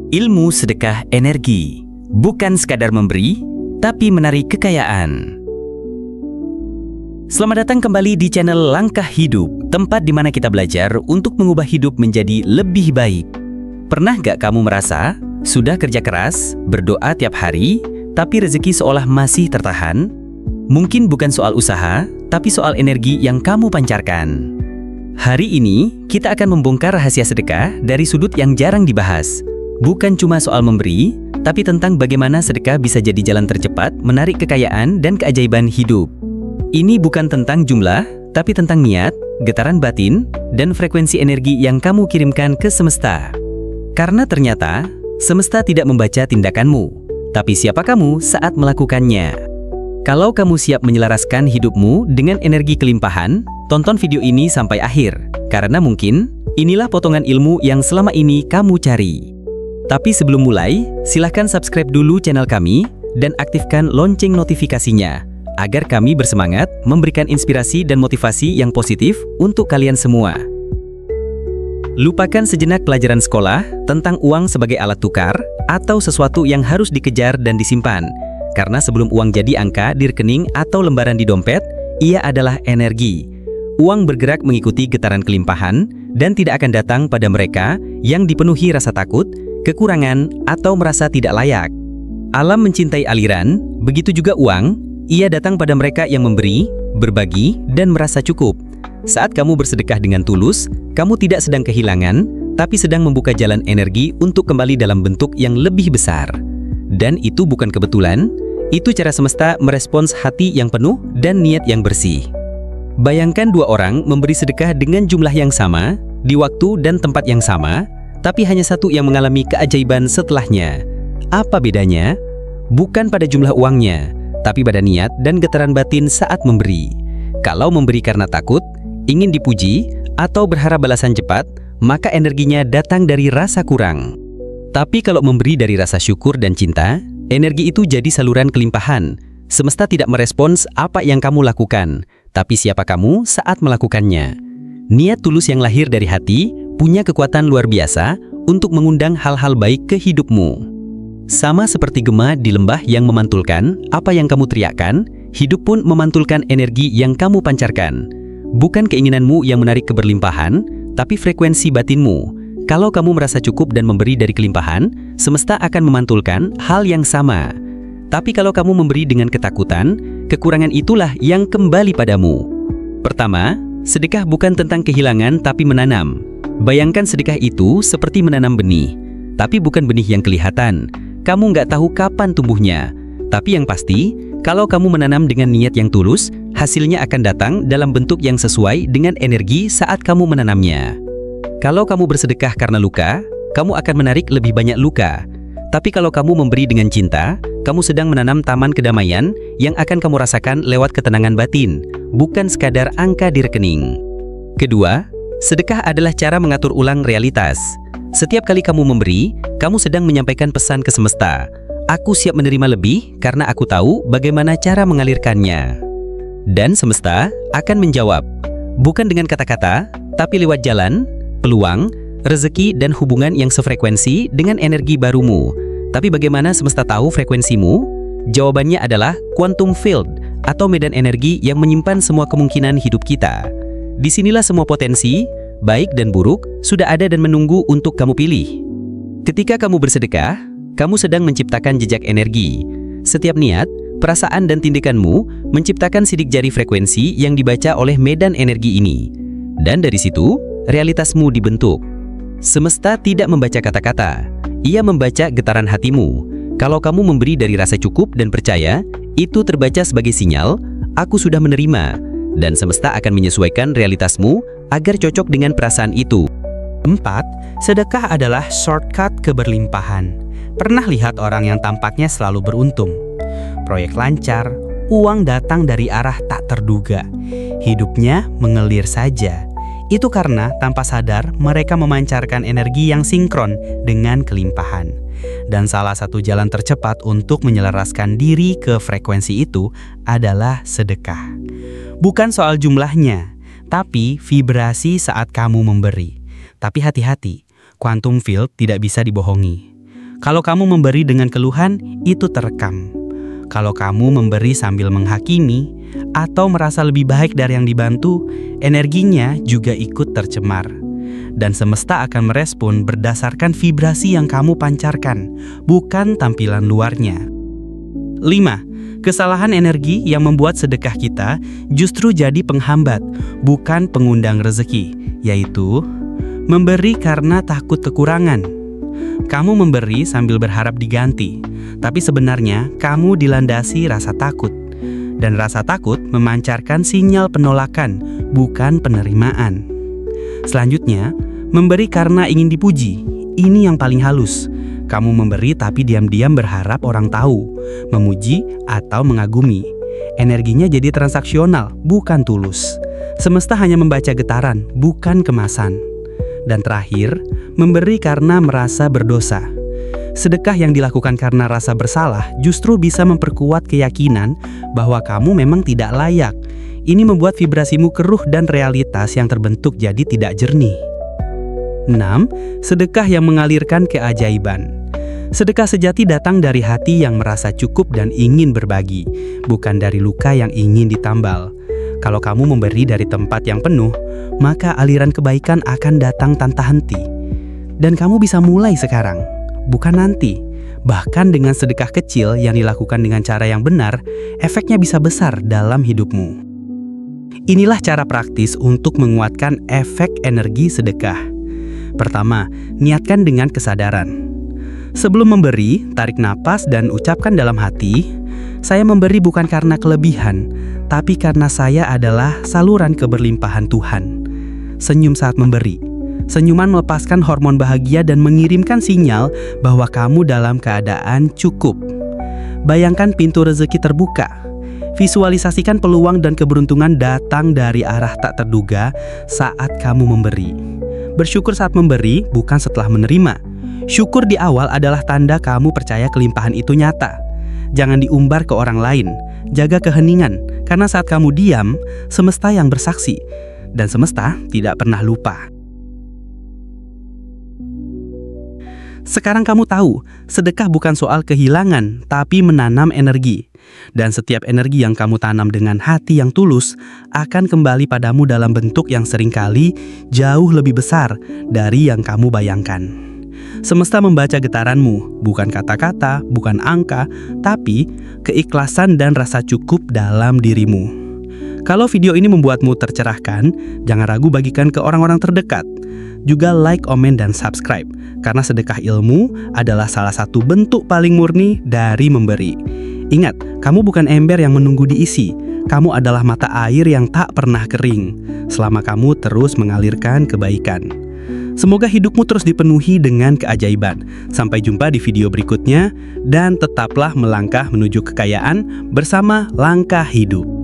Ilmu sedekah energi, bukan sekadar memberi, tapi menarik kekayaan. Selamat datang kembali di channel Langkah Hidup, tempat di mana kita belajar untuk mengubah hidup menjadi lebih baik. Pernah gak kamu merasa, sudah kerja keras, berdoa tiap hari, tapi rezeki seolah masih tertahan? Mungkin bukan soal usaha, tapi soal energi yang kamu pancarkan. Hari ini, kita akan membongkar rahasia sedekah dari sudut yang jarang dibahas. Bukan cuma soal memberi, tapi tentang bagaimana sedekah bisa jadi jalan tercepat menarik kekayaan dan keajaiban hidup. Ini bukan tentang jumlah, tapi tentang niat, getaran batin, dan frekuensi energi yang kamu kirimkan ke semesta. Karena ternyata, semesta tidak membaca tindakanmu, tapi siapa kamu saat melakukannya. Kalau kamu siap menyelaraskan hidupmu dengan energi kelimpahan, tonton video ini sampai akhir, karena mungkin inilah potongan ilmu yang selama ini kamu cari. Tapi sebelum mulai, silahkan subscribe dulu channel kami dan aktifkan lonceng notifikasinya, agar kami bersemangat memberikan inspirasi dan motivasi yang positif untuk kalian semua. Lupakan sejenak pelajaran sekolah tentang uang sebagai alat tukar atau sesuatu yang harus dikejar dan disimpan. Karena sebelum uang jadi angka di rekening atau lembaran di dompet, ia adalah energi. Uang bergerak mengikuti getaran kelimpahan dan tidak akan datang pada mereka yang dipenuhi rasa takut, kekurangan, atau merasa tidak layak. Alam mencintai aliran, begitu juga uang. Ia datang pada mereka yang memberi, berbagi, dan merasa cukup. Saat kamu bersedekah dengan tulus, kamu tidak sedang kehilangan, tapi sedang membuka jalan energi untuk kembali dalam bentuk yang lebih besar. Dan itu bukan kebetulan, itu cara semesta merespons hati yang penuh dan niat yang bersih. Bayangkan dua orang memberi sedekah dengan jumlah yang sama, di waktu dan tempat yang sama, tapi hanya satu yang mengalami keajaiban setelahnya. Apa bedanya? Bukan pada jumlah uangnya, tapi pada niat dan getaran batin saat memberi. Kalau memberi karena takut, ingin dipuji, atau berharap balasan cepat, maka energinya datang dari rasa kurang. Tapi kalau memberi dari rasa syukur dan cinta, energi itu jadi saluran kelimpahan. Semesta tidak merespons apa yang kamu lakukan, tapi siapa kamu saat melakukannya. Niat tulus yang lahir dari hati punya kekuatan luar biasa untuk mengundang hal-hal baik ke hidupmu. Sama seperti gema di lembah yang memantulkan apa yang kamu teriakkan, hidup pun memantulkan energi yang kamu pancarkan. Bukan keinginanmu yang menarik keberlimpahan, tapi frekuensi batinmu. Kalau kamu merasa cukup dan memberi dari kelimpahan, semesta akan memantulkan hal yang sama. Tapi kalau kamu memberi dengan ketakutan, kekurangan itulah yang kembali padamu. Pertama, sedekah bukan tentang kehilangan tapi menanam. Bayangkan sedekah itu seperti menanam benih, tapi bukan benih yang kelihatan. Kamu nggak tahu kapan tumbuhnya. Tapi yang pasti, kalau kamu menanam dengan niat yang tulus, hasilnya akan datang dalam bentuk yang sesuai dengan energi saat kamu menanamnya. Kalau kamu bersedekah karena luka, kamu akan menarik lebih banyak luka. Tapi kalau kamu memberi dengan cinta, kamu sedang menanam taman kedamaian yang akan kamu rasakan lewat ketenangan batin, bukan sekadar angka di rekening. Kedua, sedekah adalah cara mengatur ulang realitas. Setiap kali kamu memberi, kamu sedang menyampaikan pesan ke semesta. Aku siap menerima lebih karena aku tahu bagaimana cara mengalirkannya. Dan semesta akan menjawab, bukan dengan kata-kata, tapi lewat jalan, peluang, rezeki, dan hubungan yang sefrekuensi dengan energi barumu. Tapi bagaimana semesta tahu frekuensimu? Jawabannya adalah quantum field, atau medan energi yang menyimpan semua kemungkinan hidup kita. Disinilah semua potensi, baik dan buruk, sudah ada dan menunggu untuk kamu pilih. Ketika kamu bersedekah, kamu sedang menciptakan jejak energi. Setiap niat, perasaan dan tindakanmu menciptakan sidik jari frekuensi yang dibaca oleh medan energi ini. Dan dari situ, realitasmu dibentuk. Semesta tidak membaca kata-kata, ia membaca getaran hatimu. Kalau kamu memberi dari rasa cukup dan percaya, itu terbaca sebagai sinyal, aku sudah menerima. Dan semesta akan menyesuaikan realitasmu agar cocok dengan perasaan itu. 4. Sedekah adalah shortcut keberlimpahan. Pernah lihat orang yang tampaknya selalu beruntung? Proyek lancar, uang datang dari arah tak terduga. Hidupnya mengalir saja. Itu karena tanpa sadar mereka memancarkan energi yang sinkron dengan kelimpahan. Dan salah satu jalan tercepat untuk menyelaraskan diri ke frekuensi itu adalah sedekah. Bukan soal jumlahnya, tapi vibrasi saat kamu memberi. Tapi hati-hati, quantum field tidak bisa dibohongi. Kalau kamu memberi dengan keluhan, itu terekam. Kalau kamu memberi sambil menghakimi atau merasa lebih baik dari yang dibantu, energinya juga ikut tercemar. Dan semesta akan merespon berdasarkan vibrasi yang kamu pancarkan, bukan tampilan luarnya. 5. Kesalahan energi yang membuat sedekah kita justru jadi penghambat, bukan pengundang rezeki, yaitu memberi karena takut kekurangan. Kamu memberi sambil berharap diganti, tapi sebenarnya kamu dilandasi rasa takut. Dan rasa takut memancarkan sinyal penolakan, bukan penerimaan. Selanjutnya, memberi karena ingin dipuji. Ini yang paling halus. Kamu memberi tapi diam-diam berharap orang tahu, memuji, atau mengagumi. Energinya jadi transaksional, bukan tulus. Semesta hanya membaca getaran, bukan kemasan. Dan terakhir, memberi karena merasa berdosa. Sedekah yang dilakukan karena rasa bersalah justru bisa memperkuat keyakinan bahwa kamu memang tidak layak. Ini membuat vibrasimu keruh dan realitas yang terbentuk jadi tidak jernih. 6. Sedekah yang mengalirkan keajaiban. Sedekah sejati datang dari hati yang merasa cukup dan ingin berbagi, bukan dari luka yang ingin ditambal. Kalau kamu memberi dari tempat yang penuh, maka aliran kebaikan akan datang tanpa henti. Dan kamu bisa mulai sekarang, bukan nanti. Bahkan dengan sedekah kecil yang dilakukan dengan cara yang benar, efeknya bisa besar dalam hidupmu. Inilah cara praktis untuk menguatkan efek energi sedekah. Pertama, niatkan dengan kesadaran. Sebelum memberi, tarik napas dan ucapkan dalam hati, saya memberi bukan karena kelebihan, tapi karena saya adalah saluran keberlimpahan Tuhan. Senyum saat memberi. Senyuman melepaskan hormon bahagia dan mengirimkan sinyal bahwa kamu dalam keadaan cukup. Bayangkan pintu rezeki terbuka. Visualisasikan peluang dan keberuntungan datang dari arah tak terduga saat kamu memberi. Bersyukur saat memberi, bukan setelah menerima. Syukur di awal adalah tanda kamu percaya kelimpahan itu nyata. Jangan diumbar ke orang lain. Jaga keheningan, karena saat kamu diam, semesta yang bersaksi. Dan semesta tidak pernah lupa. Sekarang kamu tahu, sedekah bukan soal kehilangan, tapi menanam energi. Dan setiap energi yang kamu tanam dengan hati yang tulus akan kembali padamu dalam bentuk yang seringkali jauh lebih besar dari yang kamu bayangkan. Semesta membaca getaranmu, bukan kata-kata, bukan angka, tapi keikhlasan dan rasa cukup dalam dirimu. Kalau video ini membuatmu tercerahkan, jangan ragu bagikan ke orang-orang terdekat. Juga like, komen, dan subscribe, karena sedekah ilmu adalah salah satu bentuk paling murni dari memberi. Ingat, kamu bukan ember yang menunggu diisi. Kamu adalah mata air yang tak pernah kering, selama kamu terus mengalirkan kebaikan. Semoga hidupmu terus dipenuhi dengan keajaiban. Sampai jumpa di video berikutnya, dan tetaplah melangkah menuju kekayaan bersama Langkah Hidup.